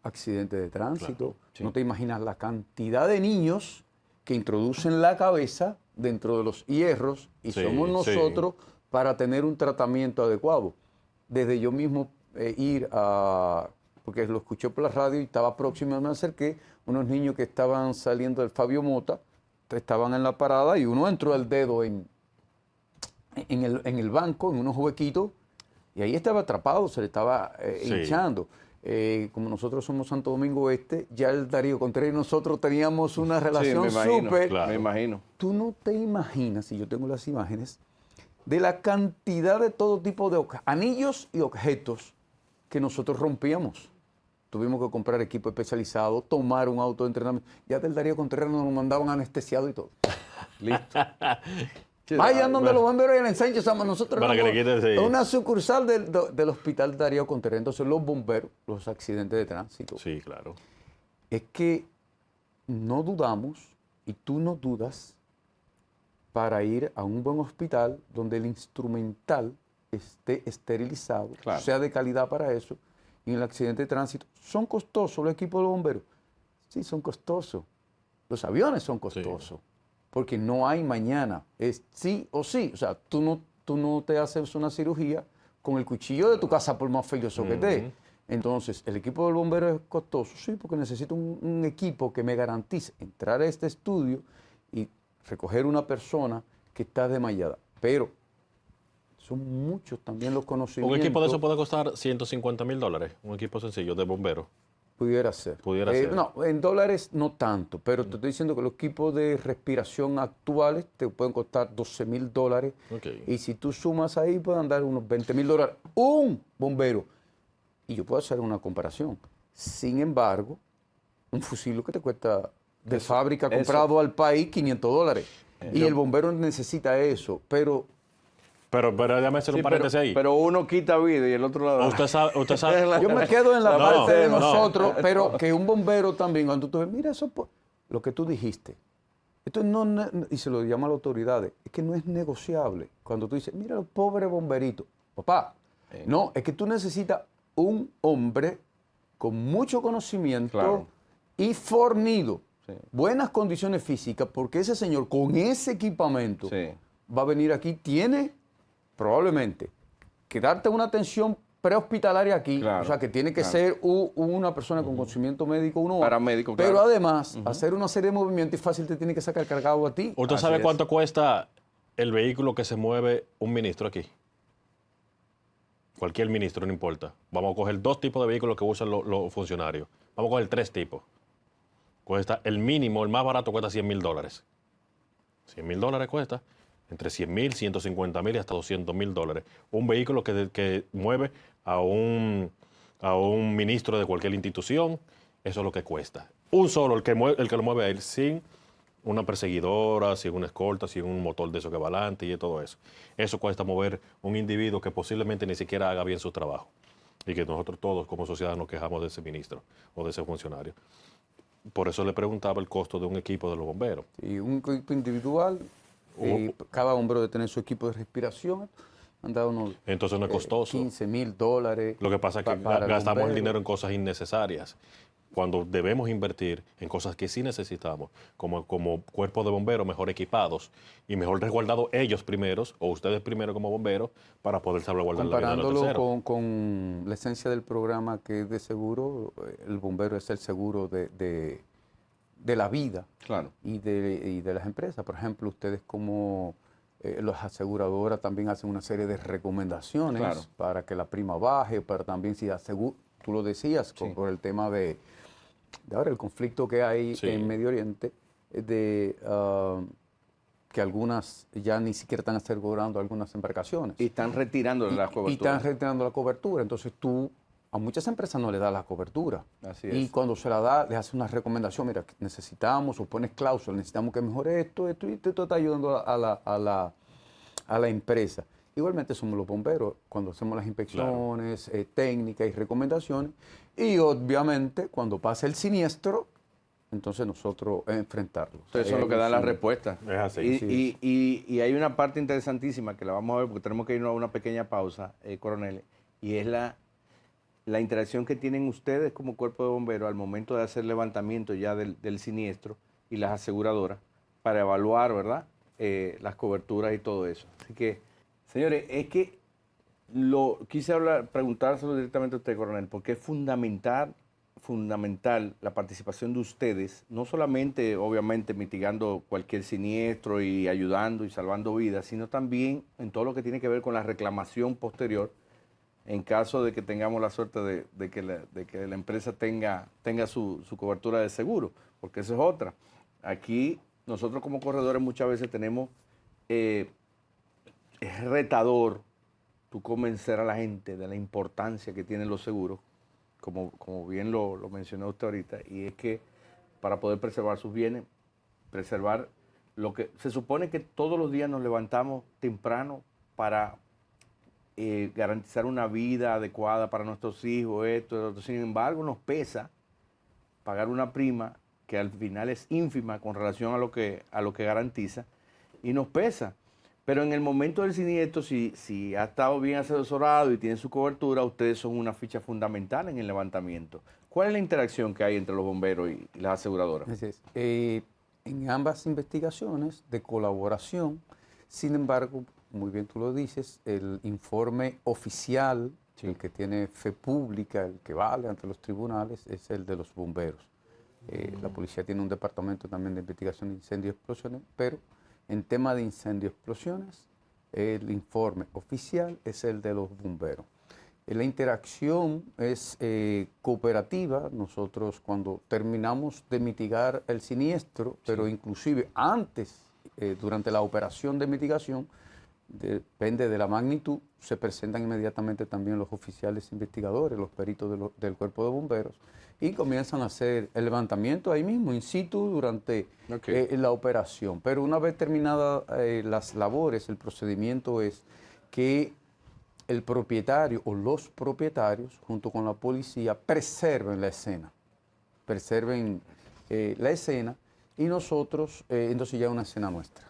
Speaker 3: accidentes de tránsito.
Speaker 2: sí.
Speaker 3: No te imaginas la cantidad de niños que introducen la cabeza dentro de los hierros y
Speaker 1: Sí,
Speaker 3: somos nosotros para tener un tratamiento adecuado. Desde yo mismo ir a, porque lo escuché por la radio y estaba próximo, me acerqué, unos niños que estaban saliendo del Fabio Mota, estaban en la parada y uno entró el dedo en el banco, en unos huequitos, y ahí estaba atrapado, se le estaba
Speaker 1: Sí.
Speaker 3: hinchando. Como nosotros somos Santo Domingo Este, ya el Darío Contreras y nosotros teníamos una relación
Speaker 2: me imagino,
Speaker 3: súper.
Speaker 1: claro.
Speaker 2: Me imagino.
Speaker 3: Tú no te imaginas, y yo tengo las imágenes, de la cantidad de todo tipo de anillos y objetos que nosotros rompíamos. Tuvimos que comprar equipo especializado, tomar un auto de entrenamiento. Ya del Darío Contreras nos lo mandaban anestesiado y todo.
Speaker 2: Listo.
Speaker 3: Vayan donde los bomberos y en el Sánchez Sama. Nosotros
Speaker 1: Para que le
Speaker 3: éramos
Speaker 1: quiten, sí.
Speaker 3: una sucursal del hospital Darío Contreras. Entonces los bomberos, los accidentes de tránsito,
Speaker 1: Sí, claro.
Speaker 3: es que no dudamos, y tú no dudas, para ir a un buen hospital donde el instrumental esté esterilizado,
Speaker 2: Claro.
Speaker 3: sea de calidad para eso. Y en el accidente de tránsito, ¿son costosos los equipos de bomberos? Sí, son costosos. Los aviones son costosos, porque no hay mañana, es sí o sí. O sea, tú no te haces una cirugía con el cuchillo de tu casa, por más filoso que esté. Entonces, ¿el equipo del bombero es costoso? Sí, porque necesito un equipo que me garantice entrar a este estudio y recoger una persona que está desmayada. Pero son muchos también los conocimientos.
Speaker 1: Un equipo de eso puede costar $150,000. Un equipo sencillo de bomberos.
Speaker 3: Pudiera ser.
Speaker 1: Pudiera ser.
Speaker 3: No, en dólares no tanto, pero te estoy diciendo que los equipos de respiración actuales te pueden costar $12,000.
Speaker 1: Ok.
Speaker 3: Y si tú sumas ahí, pueden andar unos $20,000. Un bombero. Y yo puedo hacer una comparación. Sin embargo, un fusil que te cuesta de fábrica comprado al país $500. Y el bombero necesita eso, pero
Speaker 1: Pero déjame hacer un paréntesis ahí.
Speaker 2: Pero uno quita vida y el otro lado.
Speaker 1: Usted sabe,
Speaker 3: yo me quedo en la
Speaker 1: No,
Speaker 3: parte de
Speaker 1: no.
Speaker 3: nosotros, pero que un bombero también, cuando tú ves, mira eso, lo que tú dijiste, esto no, y se lo llama a las autoridades, es que no es negociable. Cuando tú dices, mira los pobres bomberitos, papá, no, es que tú necesitas un hombre con mucho conocimiento
Speaker 2: Claro.
Speaker 3: y fornido,
Speaker 2: Sí.
Speaker 3: buenas condiciones físicas, porque ese señor con ese equipamiento
Speaker 2: Sí.
Speaker 3: va a venir aquí, tiene probablemente que darte una atención prehospitalaria aquí,
Speaker 2: Claro,
Speaker 3: o sea, que tiene que
Speaker 2: claro.
Speaker 3: ser una persona con conocimiento médico, uno
Speaker 2: Paramédico,
Speaker 3: pero
Speaker 2: claro.
Speaker 3: además hacer una serie de movimientos y fácil te tiene que sacar cargado a ti.
Speaker 1: ¿Usted
Speaker 2: Así
Speaker 1: sabe
Speaker 2: es.
Speaker 1: cuánto cuesta el vehículo que se mueve un ministro aquí? Cualquier ministro, no importa. Vamos a coger 2 tipos de vehículos que usan los funcionarios. Vamos a coger 3 tipos. Cuesta el mínimo, el más barato cuesta $100,000. $100,000 cuesta entre 100,000, 150,000 y hasta $200,000. Un vehículo que mueve a un ministro de cualquier institución, eso es lo que cuesta. Un solo, el que lo mueve a él, sin una perseguidora, sin una escolta, sin un motor de eso que va adelante y todo eso. Eso cuesta mover un individuo que posiblemente ni siquiera haga bien su trabajo. Y que nosotros todos como sociedad nos quejamos de ese ministro o de ese funcionario. Por eso le preguntaba el costo de un equipo de los bomberos.
Speaker 3: Y un equipo individual, cada bombero debe tener su equipo de respiración, han dado unos
Speaker 1: Entonces no es costoso.
Speaker 3: $15,000.
Speaker 1: Lo que pasa es que
Speaker 3: para el
Speaker 1: gastamos el
Speaker 3: bombero.
Speaker 1: dinero en cosas innecesarias, cuando debemos invertir en cosas que sí necesitamos, como cuerpo de bomberos mejor equipados y mejor resguardados ellos primeros, o ustedes primero como bomberos, para poder salvaguardar la vida de los
Speaker 3: Comparándolo
Speaker 1: terceros.
Speaker 3: con la esencia del programa que es de seguro, el bombero es el seguro de la vida
Speaker 2: Claro.
Speaker 3: y de las empresas. Por ejemplo, ustedes como las aseguradoras también hacen una serie de recomendaciones
Speaker 2: Claro.
Speaker 3: para que la prima baje, pero también si tú lo decías,
Speaker 2: Sí.
Speaker 3: por el tema de ahora el conflicto que hay
Speaker 1: Sí.
Speaker 3: en Medio Oriente, que algunas ya ni siquiera están asegurando algunas embarcaciones.
Speaker 2: Y están retirando las
Speaker 3: Y
Speaker 2: coberturas.
Speaker 3: están retirando la cobertura. Entonces tú, a muchas empresas no le das la cobertura.
Speaker 2: Así
Speaker 3: Y
Speaker 2: es.
Speaker 3: cuando se la da, les hace una recomendación, mira, necesitamos, o pones cláusulas, necesitamos que mejore esto, y esto está ayudando a la empresa. Igualmente somos los bomberos, cuando hacemos las inspecciones técnicas y recomendaciones, y obviamente cuando pasa el siniestro, entonces nosotros enfrentarlo.
Speaker 2: Eso es lo que da la respuesta.
Speaker 1: Es así.
Speaker 2: Y hay una parte interesantísima que la vamos a ver porque tenemos que irnos a una pequeña pausa, coronel, y es la interacción que tienen ustedes como cuerpo de bomberos al momento de hacer levantamiento ya del siniestro y las aseguradoras para evaluar, ¿verdad? Las coberturas y todo eso. Así que, señores, es que quise preguntárselo directamente a usted, coronel, porque es fundamental la participación de ustedes, no solamente, obviamente, mitigando cualquier siniestro y ayudando y salvando vidas, sino también en todo lo que tiene que ver con la reclamación posterior, en caso de que tengamos la suerte de que la empresa tenga su cobertura de seguro, porque eso es otra. Aquí, nosotros como corredores muchas veces tenemos, es retador tú convencer a la gente de la importancia que tienen los seguros, como bien lo mencionó usted ahorita, y es que para poder preservar sus bienes, preservar lo que se supone que todos los días nos levantamos temprano para garantizar una vida adecuada para nuestros hijos, esto. Sin embargo, nos pesa pagar una prima que al final es ínfima con relación a lo que garantiza, y nos pesa. Pero en el momento del siniestro, si ha estado bien asesorado y tiene su cobertura, ustedes son una ficha fundamental en el levantamiento. ¿Cuál es la interacción que hay entre los bomberos y las aseguradoras?
Speaker 3: Así es. En ambas investigaciones de colaboración, sin embargo, muy bien tú lo dices, el informe oficial,
Speaker 2: Sí.
Speaker 3: el que tiene fe pública, el que vale ante los tribunales, es el de los bomberos. La policía tiene un departamento también de investigación de incendios y explosiones, pero en tema de incendios y explosiones, el informe oficial es el de los bomberos. La interacción es cooperativa. Nosotros cuando terminamos de mitigar el siniestro, pero inclusive antes, durante la operación de mitigación, depende de la magnitud, se presentan inmediatamente también los oficiales investigadores, los peritos del cuerpo de bomberos, y comienzan a hacer el levantamiento ahí mismo, in situ, durante la operación. Pero una vez terminadas las labores, el procedimiento es que el propietario o los propietarios, junto con la policía, preserven la escena. Y nosotros, entonces ya es una escena nuestra.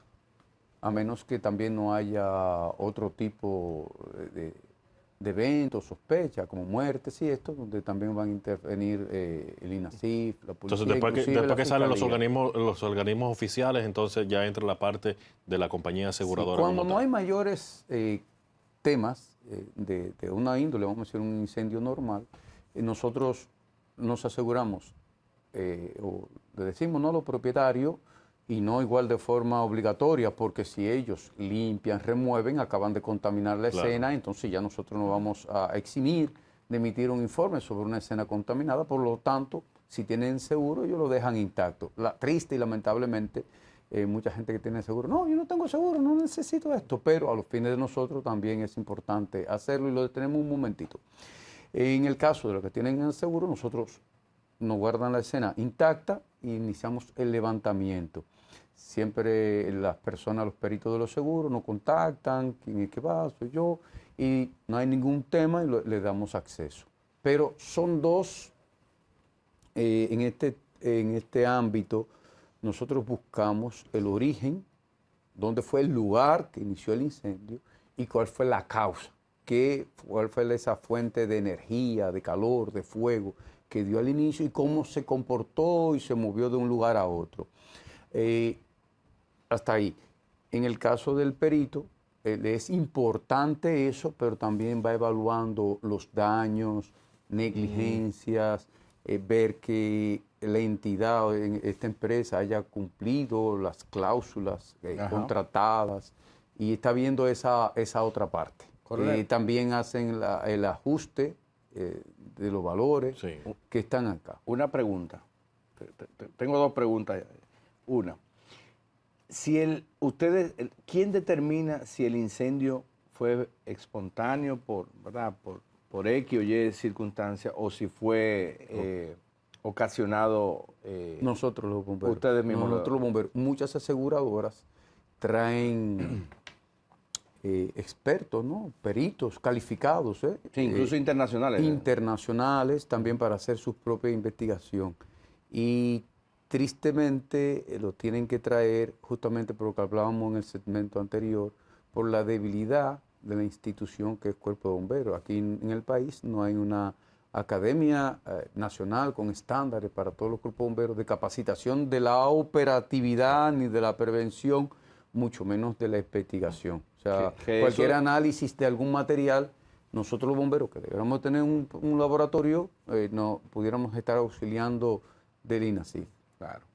Speaker 3: A menos que también no haya otro tipo de eventos, sospechas, como muertes y esto, donde también van a intervenir el INASIF, la policía.
Speaker 1: Entonces, después que salen
Speaker 3: Fiscalía.
Speaker 1: los organismos oficiales, entonces ya entra la parte de la compañía aseguradora.
Speaker 3: Sí, cuando
Speaker 1: como
Speaker 3: no
Speaker 1: tal.
Speaker 3: hay mayores temas de una índole, vamos a decir un incendio normal, nosotros nos aseguramos, o le decimos no a los propietarios, y no igual de forma obligatoria, porque si ellos limpian, remueven, acaban de contaminar la
Speaker 1: Claro.
Speaker 3: escena, entonces ya nosotros nos vamos a eximir de emitir un informe sobre una escena contaminada, por lo tanto, si tienen seguro, ellos lo dejan intacto. Triste y lamentablemente, mucha gente que tiene seguro, no, yo no tengo seguro, no necesito esto, pero a los fines de nosotros también es importante hacerlo y lo detenemos un momentito. En el caso de los que tienen el seguro, nosotros nos guardan la escena intacta e iniciamos el levantamiento. Siempre las personas, los peritos de los seguros nos contactan, quién es que va, soy yo, y no hay ningún tema y le damos acceso. Pero son dos, en este ámbito, nosotros buscamos el origen, dónde fue el lugar que inició el incendio y cuál fue la causa, cuál fue esa fuente de energía, de calor, de fuego que dio al inicio y cómo se comportó y se movió de un lugar a otro. Hasta ahí. En el caso del perito, es importante eso, pero también va evaluando los daños, negligencias, ver que la entidad, esta empresa, haya cumplido las cláusulas contratadas y está viendo esa otra parte. También hacen el ajuste de los valores que están acá.
Speaker 2: Una pregunta. Tengo dos preguntas. Una. ¿Quién determina si el incendio fue espontáneo por X o Y circunstancia o si fue ocasionado?
Speaker 3: Nosotros los bomberos.
Speaker 2: Ustedes mismos.
Speaker 3: Nosotros los bomberos. Muchas aseguradoras traen expertos, ¿no? Peritos calificados.
Speaker 2: Sí, incluso internacionales.
Speaker 3: Internacionales también para hacer su propia investigación. Y tristemente lo tienen que traer justamente por lo que hablábamos en el segmento anterior, por la debilidad de la institución que es Cuerpo de Bomberos. Aquí en el país no hay una academia nacional con estándares para todos los cuerpos de bomberos de capacitación de la operatividad ni de la prevención, mucho menos de la investigación. O sea, cualquier análisis de algún material, nosotros los bomberos que deberíamos tener un laboratorio, no pudiéramos estar auxiliando del INASIF.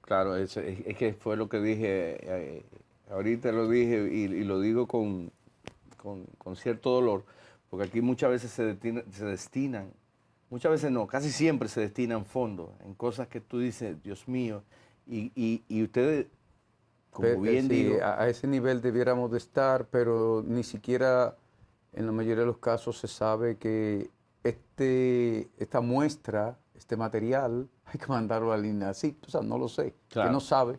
Speaker 2: Claro, es que fue lo que dije, ahorita lo dije y lo digo con cierto dolor, porque aquí muchas veces se destinan, muchas veces no, casi siempre se destinan fondos en cosas que tú dices, Dios mío, y ustedes, como bien digo...
Speaker 3: A ese nivel debiéramos de estar, pero ni siquiera en la mayoría de los casos se sabe que esta muestra, este material, hay que mandarlo al INASIF, o sea, no lo sé, que no sabe,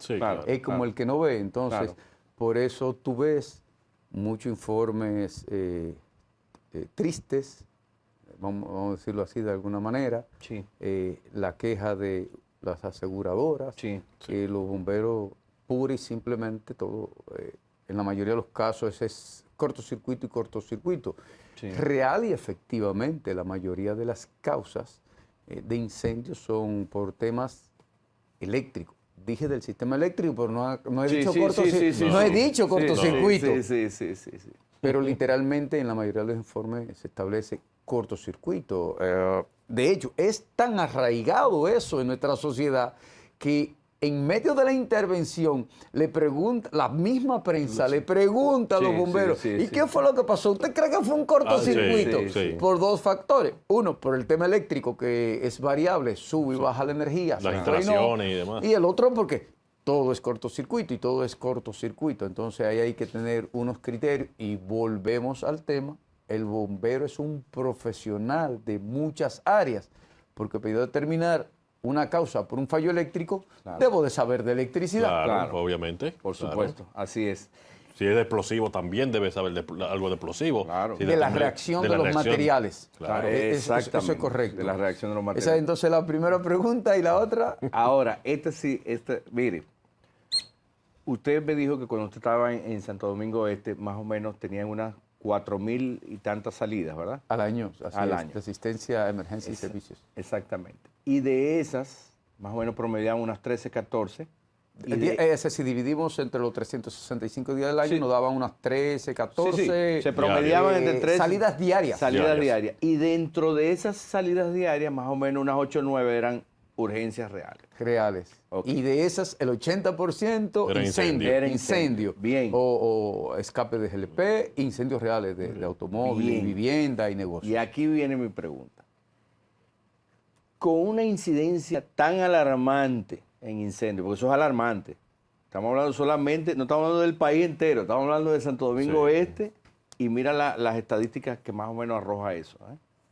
Speaker 3: es como el que no ve. Entonces, por eso tú ves muchos informes tristes, vamos a decirlo así de alguna manera, la queja de las aseguradoras, que los bomberos pura y simplemente todo, en la mayoría de los casos es cortocircuito y cortocircuito. Real y efectivamente la mayoría de las causas de incendios son por temas eléctricos. Dije del sistema eléctrico, pero no he dicho cortocircuito. No he dicho cortocircuito. Pero literalmente en la mayoría de los informes se establece cortocircuito. De hecho, es tan arraigado eso en nuestra sociedad que en medio de la intervención, la misma prensa le pregunta a los bomberos, ¿y qué fue lo que pasó? ¿Usted cree que fue un cortocircuito? Por dos factores. Uno, por el tema eléctrico, que es variable, sube y baja la energía.
Speaker 1: Las instalaciones y demás.
Speaker 3: Y el otro, porque todo es cortocircuito y todo es cortocircuito. Entonces ahí hay que tener unos criterios y volvemos al tema. El bombero es un profesional de muchas áreas, porque para determinar una causa por un fallo eléctrico, debo de saber de electricidad.
Speaker 1: Claro, obviamente.
Speaker 2: Por supuesto, así es.
Speaker 1: Si es de explosivo, también debe saber algo de explosivo.
Speaker 2: Si
Speaker 3: de la reacción de los materiales. Eso es correcto.
Speaker 2: De la reacción de los materiales.
Speaker 3: Esa es entonces la primera pregunta y la otra.
Speaker 2: Ahora, mire, usted me dijo que cuando usted estaba en Santo Domingo Este, más o menos tenían unas 4.000 y tantas salidas, ¿verdad?
Speaker 3: Al año, así
Speaker 2: Al
Speaker 3: es,
Speaker 2: año.
Speaker 3: de asistencia, emergencia y servicios.
Speaker 2: Exactamente. Y de esas, más o menos promediaban unas 13, 14.
Speaker 3: Si dividimos entre los 365 días del año,
Speaker 2: Sí.
Speaker 3: nos daban unas 13, 14.
Speaker 2: Se promediaban entre 13.
Speaker 3: Salidas diarias.
Speaker 2: Salidas
Speaker 1: Diarias.
Speaker 2: diarias. Y dentro de esas salidas diarias, más o menos unas 8 o 9 eran urgencias reales.
Speaker 3: Reales.
Speaker 2: Ok.
Speaker 3: Y de esas, el 80%
Speaker 1: Era incendio.
Speaker 2: Era
Speaker 3: incendio.
Speaker 2: incendio. Bien.
Speaker 3: O escape de GLP, incendios reales de automóviles,
Speaker 2: Bien.
Speaker 3: vivienda y negocios.
Speaker 2: Y aquí viene mi pregunta. Con una incidencia tan alarmante en incendios, porque eso es alarmante, estamos hablando solamente, no estamos hablando del país entero, estamos hablando de Santo Domingo
Speaker 1: Sí.
Speaker 2: Este, y mira las estadísticas que más o menos arroja eso,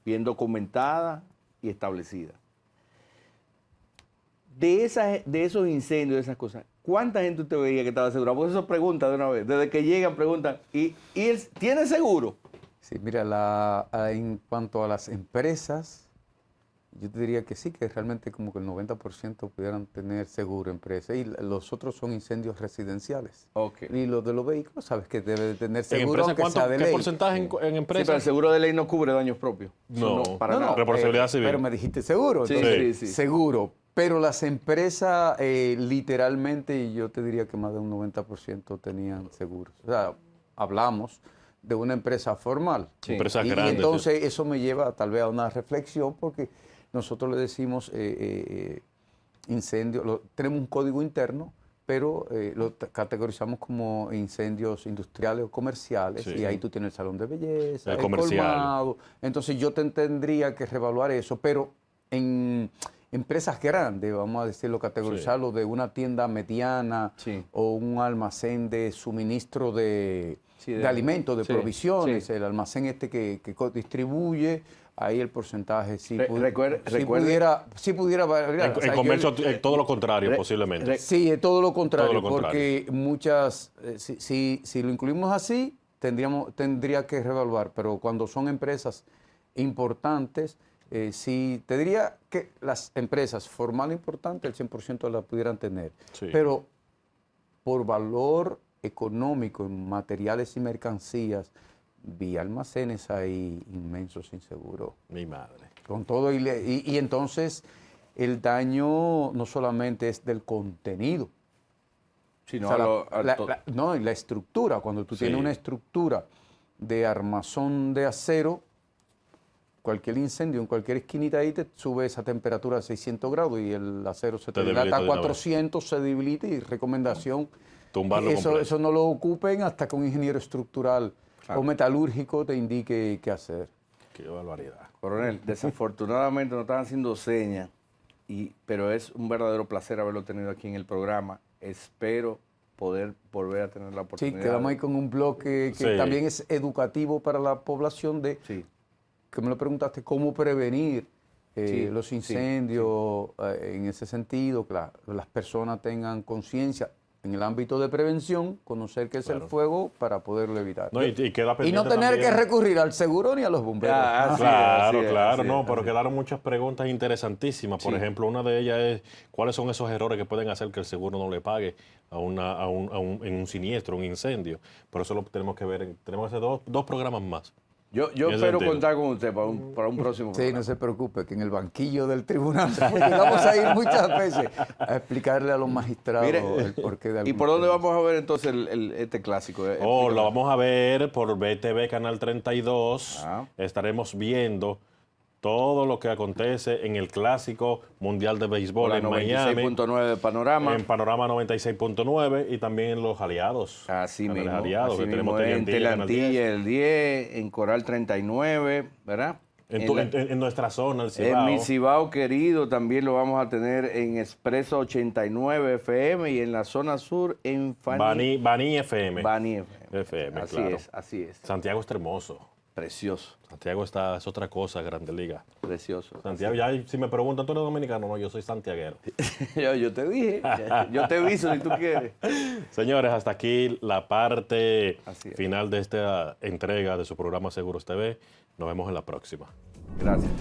Speaker 2: bien documentadas y establecidas. De esos incendios, de esas cosas, ¿cuánta gente usted veía que estaba asegurada? Porque eso pregunta de una vez, desde que llegan preguntan, ¿y él tiene seguro?
Speaker 3: Sí, mira, en cuanto a las empresas, yo te diría que sí, que realmente como que el 90% pudieran tener seguro empresa. Y los otros son incendios residenciales.
Speaker 2: Ok.
Speaker 3: Y los de los vehículos, sabes que debe de tener
Speaker 1: ¿En
Speaker 3: seguro,
Speaker 1: empresa
Speaker 3: aunque sea de
Speaker 1: qué
Speaker 3: ley.
Speaker 1: porcentaje en
Speaker 2: Sí, pero el
Speaker 1: empresas?
Speaker 2: seguro de ley no cubre daños propios. Eso
Speaker 1: No.
Speaker 2: para
Speaker 3: No,
Speaker 2: nada.
Speaker 3: no,
Speaker 1: Responsabilidad civil.
Speaker 3: Pero me dijiste seguro.
Speaker 2: Sí,
Speaker 3: Entonces,
Speaker 2: sí.
Speaker 3: seguro. Pero las empresas, literalmente, yo te diría que más de un 90% tenían seguros. O sea, hablamos de una empresa formal.
Speaker 2: Sí.
Speaker 1: Empresas
Speaker 3: Y
Speaker 1: grandes.
Speaker 3: entonces eso me lleva tal vez a una reflexión, porque nosotros le decimos incendio, tenemos un código interno, pero lo categorizamos como incendios industriales o comerciales,
Speaker 1: Sí.
Speaker 3: y ahí tú tienes el salón de belleza,
Speaker 1: El
Speaker 3: el
Speaker 1: comercial.
Speaker 3: colmado. Entonces yo tendría que reevaluar eso, pero en empresas grandes, vamos a decirlo, categorizarlo de una tienda mediana
Speaker 2: Sí.
Speaker 3: o un almacén de suministro de
Speaker 2: Sí,
Speaker 3: de alimentos, de
Speaker 2: sí,
Speaker 3: provisiones,
Speaker 2: sí.
Speaker 3: el almacén que distribuye, ahí el porcentaje sí, sí pudiera variar. O
Speaker 1: En
Speaker 3: sea,
Speaker 1: comercio, todo lo contrario,
Speaker 2: re-
Speaker 1: posiblemente.
Speaker 2: re-
Speaker 3: Sí, es todo lo contrario,
Speaker 1: Todo lo contrario.
Speaker 3: porque muchas, si lo incluimos así, tendría que reevaluar, pero cuando son empresas importantes, sí, te diría que las empresas formal importantes, el 100% las pudieran tener,
Speaker 1: Sí.
Speaker 3: pero por valor económico en materiales y mercancías, vi almacenes ahí inmensos inseguros.
Speaker 1: Mi madre.
Speaker 3: Con todo y entonces el daño no solamente es del contenido,
Speaker 2: Sino
Speaker 3: o sea,
Speaker 2: a to-
Speaker 3: no, y la estructura. Cuando tú
Speaker 1: Sí.
Speaker 3: tienes una estructura de armazón de acero, cualquier incendio en cualquier esquinita ahí te sube esa temperatura a 600 grados y el acero se te
Speaker 1: debilita
Speaker 3: dilata a
Speaker 1: de una vez.
Speaker 3: 400, se debilita, y recomendación
Speaker 1: Tumbarlo
Speaker 3: eso,
Speaker 1: completo.
Speaker 3: eso no lo ocupen hasta que un ingeniero estructural
Speaker 2: Claro.
Speaker 3: o metalúrgico te indique qué hacer.
Speaker 1: Qué barbaridad.
Speaker 2: Coronel, desafortunadamente nos están haciendo señas, pero es un verdadero placer haberlo tenido aquí en el programa. Espero poder volver a tener la
Speaker 3: Sí,
Speaker 2: oportunidad.
Speaker 3: quedamos ahí con un bloque que
Speaker 1: Sí.
Speaker 3: también es educativo para la población
Speaker 2: Sí,
Speaker 3: que me lo preguntaste, cómo prevenir
Speaker 2: Sí,
Speaker 3: los
Speaker 2: sí,
Speaker 3: incendios en ese sentido, que las personas tengan conciencia en el ámbito de prevención, conocer qué es
Speaker 1: Claro.
Speaker 3: el fuego para poderlo evitar.
Speaker 1: No, y queda
Speaker 3: Y
Speaker 1: pendiente
Speaker 3: no tener
Speaker 1: también.
Speaker 3: que recurrir al seguro ni a los bomberos.
Speaker 2: Ah, sí.
Speaker 1: Claro,
Speaker 2: así es,
Speaker 1: claro,
Speaker 2: así
Speaker 1: no,
Speaker 2: es,
Speaker 1: pero
Speaker 2: así es.
Speaker 1: quedaron muchas preguntas interesantísimas. Por
Speaker 2: Sí.
Speaker 1: ejemplo, una de ellas es cuáles son esos errores que pueden hacer que el seguro no le pague en un siniestro, un incendio. Por eso lo tenemos que ver. Tenemos que hacer dos programas más.
Speaker 2: Yo
Speaker 1: En ese
Speaker 2: espero
Speaker 1: sentido.
Speaker 2: contar con usted para un próximo
Speaker 3: Sí,
Speaker 2: programa.
Speaker 3: no se preocupe, que en el banquillo del tribunal porque vamos a ir muchas veces a explicarle a los magistrados
Speaker 2: Mire,
Speaker 3: el porqué de
Speaker 2: ¿Y
Speaker 3: algunos
Speaker 2: por dónde
Speaker 3: temas.
Speaker 2: vamos a ver entonces este clásico?
Speaker 1: Lo
Speaker 2: Explícame.
Speaker 1: vamos a ver por BTV Canal 32.
Speaker 2: Ah.
Speaker 1: Estaremos viendo todo lo que acontece en el Clásico Mundial de Béisbol
Speaker 2: Por la
Speaker 1: en Miami.
Speaker 2: 96.9 de Panorama.
Speaker 1: En Panorama 96.9 y también en los aliados.
Speaker 2: Así
Speaker 1: Canales
Speaker 2: mismo.
Speaker 1: aliados,
Speaker 2: así
Speaker 1: que tenemos
Speaker 2: mismo, en
Speaker 1: Teleantilla, Canal 10.
Speaker 2: Telantilla el 10, en Coral 39, ¿verdad?
Speaker 1: En nuestra zona, el
Speaker 2: En
Speaker 1: Cibao.
Speaker 2: mi Cibao querido también lo vamos a tener en Expreso 89 FM y en la zona sur en
Speaker 1: Baní FM.
Speaker 2: Bani FM.
Speaker 1: FM,
Speaker 2: así
Speaker 1: claro.
Speaker 2: es, así es.
Speaker 1: Santiago es hermoso.
Speaker 2: Precioso,
Speaker 1: Santiago es otra cosa, Grande Liga.
Speaker 2: precioso.
Speaker 1: Santiago, ya si me preguntan, ¿tú eres dominicano? No, yo soy santiaguero.
Speaker 2: yo te dije, yo te aviso si tú quieres.
Speaker 1: Señores, hasta aquí la parte
Speaker 2: Así es.
Speaker 1: final de esta entrega de su programa Seguros TV. Nos vemos en la próxima.
Speaker 2: Gracias.